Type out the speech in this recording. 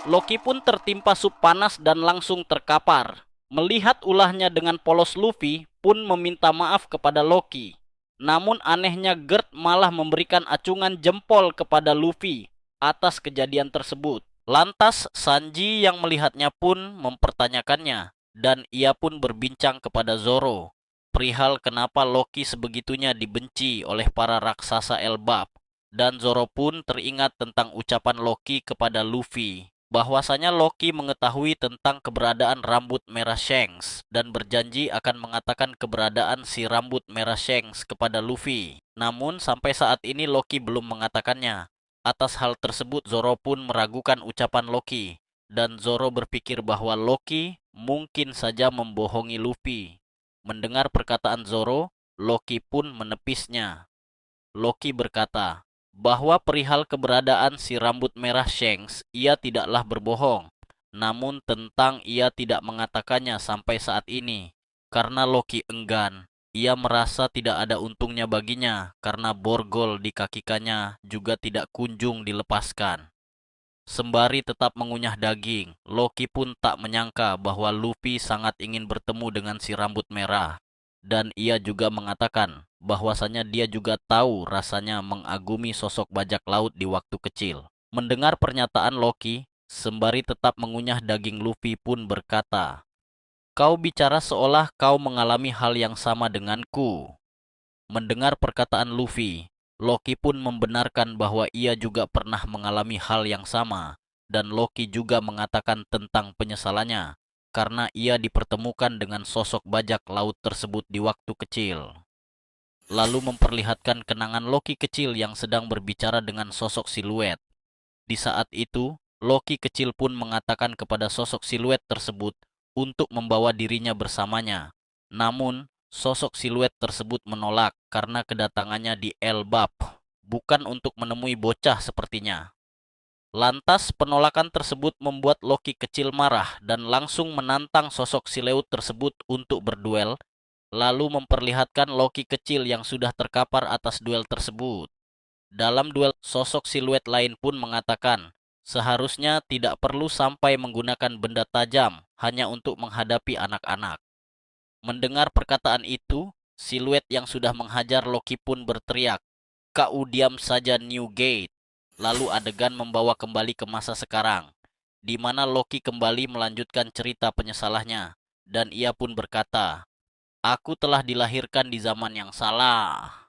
Loki pun tertimpa sup panas dan langsung terkapar. Melihat ulahnya dengan polos, Luffy pun meminta maaf kepada Loki. Namun anehnya Gert malah memberikan acungan jempol kepada Luffy atas kejadian tersebut. Lantas Sanji yang melihatnya pun mempertanyakannya, dan ia pun berbincang kepada Zoro perihal kenapa Loki sebegitunya dibenci oleh para raksasa Elbap. Dan Zoro pun teringat tentang ucapan Loki kepada Luffy, bahwasanya Loki mengetahui tentang keberadaan rambut merah Shanks dan berjanji akan mengatakan keberadaan si rambut merah Shanks kepada Luffy. Namun sampai saat ini Loki belum mengatakannya. Atas hal tersebut Zoro pun meragukan ucapan Loki, dan Zoro berpikir bahwa Loki mungkin saja membohongi Luffy. Mendengar perkataan Zoro, Loki pun menepisnya. Loki berkata bahwa perihal keberadaan si rambut merah Shanks, ia tidaklah berbohong. Namun tentang ia tidak mengatakannya sampai saat ini, karena Loki enggan. Ia merasa tidak ada untungnya baginya, karena borgol di kakinya juga tidak kunjung dilepaskan. Sembari tetap mengunyah daging, Loki pun tak menyangka bahwa Luffy sangat ingin bertemu dengan si rambut merah. Dan ia juga mengatakan bahwasanya dia juga tahu rasanya mengagumi sosok bajak laut di waktu kecil. Mendengar pernyataan Loki, sembari tetap mengunyah daging, Luffy pun berkata, "Kau bicara seolah kau mengalami hal yang sama denganku." Mendengar perkataan Luffy, Loki pun membenarkan bahwa ia juga pernah mengalami hal yang sama, dan Loki juga mengatakan tentang penyesalannya karena ia dipertemukan dengan sosok bajak laut tersebut di waktu kecil. Lalu memperlihatkan kenangan Loki kecil yang sedang berbicara dengan sosok siluet. Di saat itu, Loki kecil pun mengatakan kepada sosok siluet tersebut untuk membawa dirinya bersamanya. Namun, sosok siluet tersebut menolak karena kedatangannya di Elbap bukan untuk menemui bocah sepertinya. Lantas penolakan tersebut membuat Loki kecil marah dan langsung menantang sosok siluet tersebut untuk berduel, lalu memperlihatkan Loki kecil yang sudah terkapar atas duel tersebut. Dalam duel, sosok siluet lain pun mengatakan, seharusnya tidak perlu sampai menggunakan benda tajam hanya untuk menghadapi anak-anak. Mendengar perkataan itu, siluet yang sudah menghajar Loki pun berteriak, "Kau diam saja, Newgate." Lalu adegan membawa kembali ke masa sekarang, di mana Loki kembali melanjutkan cerita penyesalannya, dan ia pun berkata, "Aku telah dilahirkan di zaman yang salah."